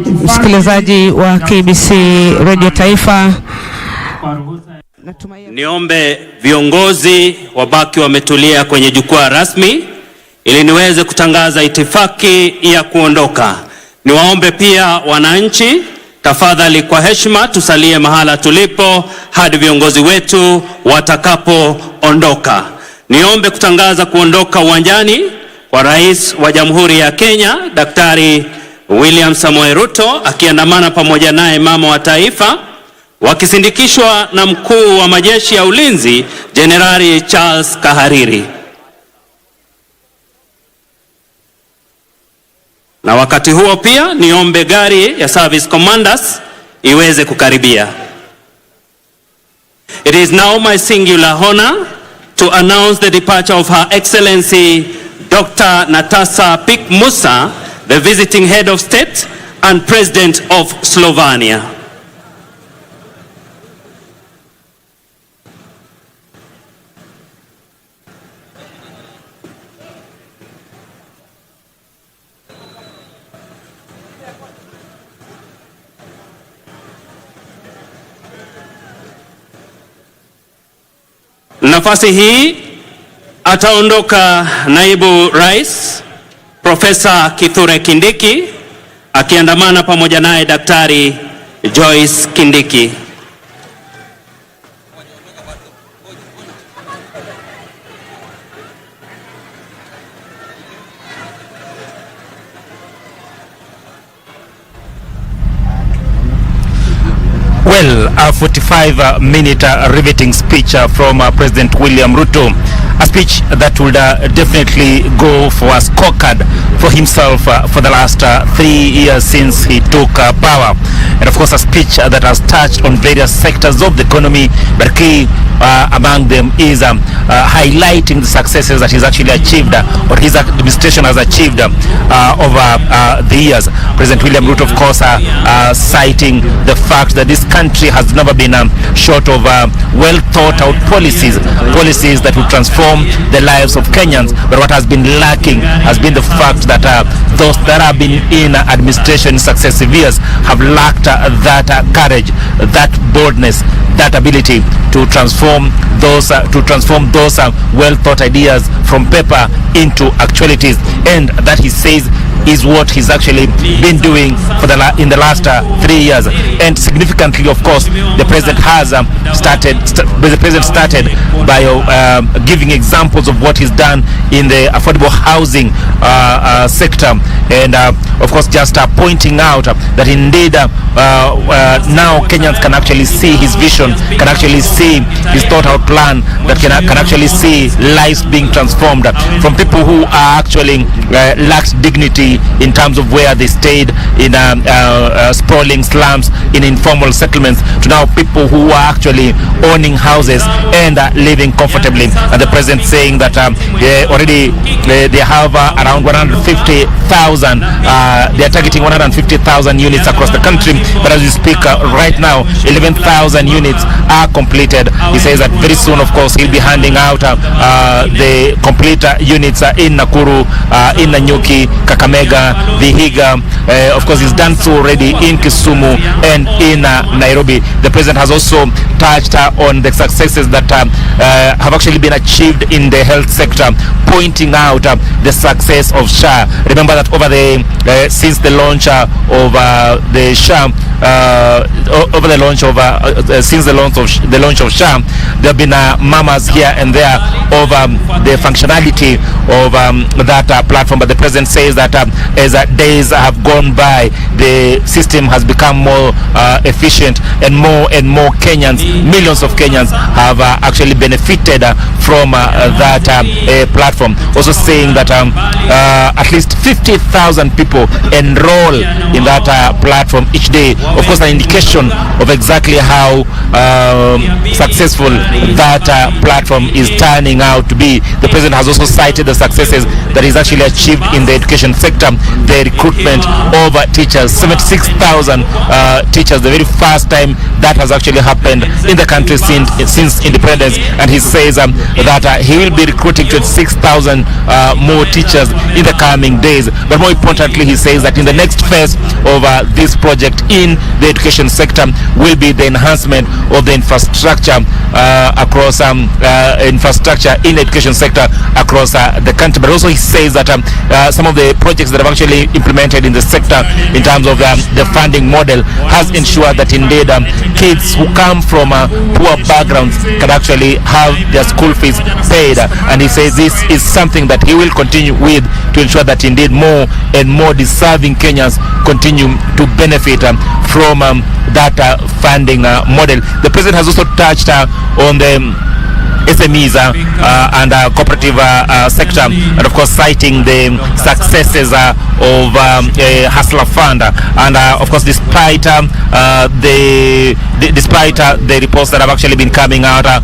Msikilizaji wa KBC Radio Taifa, niombe viongozi wabaki wametulia kwenye jukwaa rasmi ili niweze kutangaza itifaki ya kuondoka. Niwaombe pia wananchi, tafadhali kwa heshima tusalie mahala tulipo hadi viongozi wetu watakapoondoka. Niombe kutangaza kuondoka uwanjani kwa Rais wa Jamhuri ya Kenya Daktari William Samoei Ruto akiandamana pamoja naye mama wa taifa, wakisindikishwa na mkuu wa majeshi ya ulinzi Jenerali Charles Kahariri. Na wakati huo pia niombe gari ya Service Commanders iweze kukaribia. It is now my singular honor to announce the departure of Her Excellency Dr. Natasa Pik Musa, the visiting head of state and president of Slovenia. Nafasi hii ataondoka naibu rais Profesa Kithure Kindiki akiandamana pamoja naye Daktari Joyce Kindiki. Well, a 45-minute riveting speech from President William Ruto, a speech that would definitely go for a scorecard for himself for the last 3 years since he took power. And of course a speech that has touched on various sectors of the economy, but key among them is highlighting the successes that he's actually achieved, or his administration has achieved over the years. President William Ruto, of course, citing the fact that this country has never been short of well thought out policies that will transform the lives of Kenyans. But what has been lacking has been the fact that those that have been in administration in successive years have lacked that courage, that boldness, that ability to transform those well thought ideas from paper into actualities. And that, he says, is what he's actually been doing for in the last 3 years. And significantly, of course, the president has started by giving examples of what he's done in the affordable housing sector, and of course just pointing out that indeed now Kenyans can actually see his vision, can actually see his thought out plan, that can actually see lives being transformed from people who are actually lacked dignity in terms of where they stayed in sprawling slums, in informal settlements, to now people who are actually owning houses and living comfortably. And the president saying that already they have around 150,000, they are targeting 150,000 units across the country, but as we speak right now 11,000 units are completed. He says that very soon, of course, he'll be handing out the complete units in Nakuru, in Nanyuki, Kakamega, Vihiga. Of course, he's done so already in Kisumu and in Nairobi. The president has also touched on the successes that have actually been achieved in the health sector, pointing out the success of SHA. Remember that over since the launch of the SHA, since the launch of SHA, there have been murmurs here and there over the functionality of that platform. But the president says that as days have gone by, the system has become more efficient, and more Kenyans, millions of Kenyans, have actually benefited from that platform. Also saying that at least 50,000 people enroll in that platform each day of course, an indication of exactly how successful that platform is turning out to be. The president has also cited the successes that is actually achieved in the education sector, the recruitment of teachers, 76,000 teachers, the very first time that has actually happened in the country since independence. And he says that he will be recruiting 26,000 more teachers in the coming days. But more importantly, he says that in the next phase of this project in the education sector will be the enhancement of the infrastructure across infrastructure in the education sector across the country. But also he says that some of the projects that have actually implemented in the sector in terms of the funding model has ensured that indeed kids who come from poor backgrounds can actually have their school fees paid. And he says this is something that he will continue with to ensure that indeed more and more deserving Kenyans continue to benefit from that funding model. The president has also touched on the SMEs and cooperative sector, and of course citing the successes of Hustler Fund, and of course despite the reports that have actually been coming out of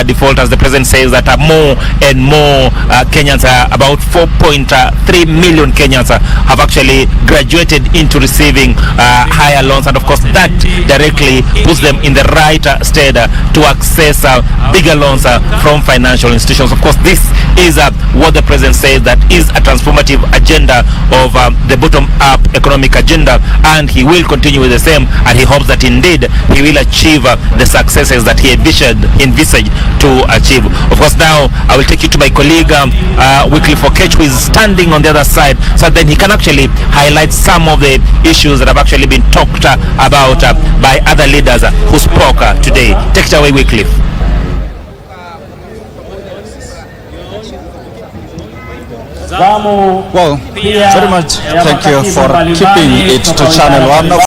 defaulters, the president says that more and more Kenyans, about 4.3 million Kenyans have actually graduated into receiving higher loans, and of course that directly puts them in the right state to access bigger loans from financial institutions. Of course, this is what the president says that is a transformative agenda of the bottom-up economic agenda, and he will continue with the same, and he hopes that indeed he will achieve the successes that he envisaged to achieve. Of course, now I will take you to my colleague Wycliffe Okech, who is standing on the other side, so then he can actually highlight some of the issues that have actually been talked about by other leaders who spoke today. Take it away, Wycliffe. Well, very much thank you for keeping it to Channel 1.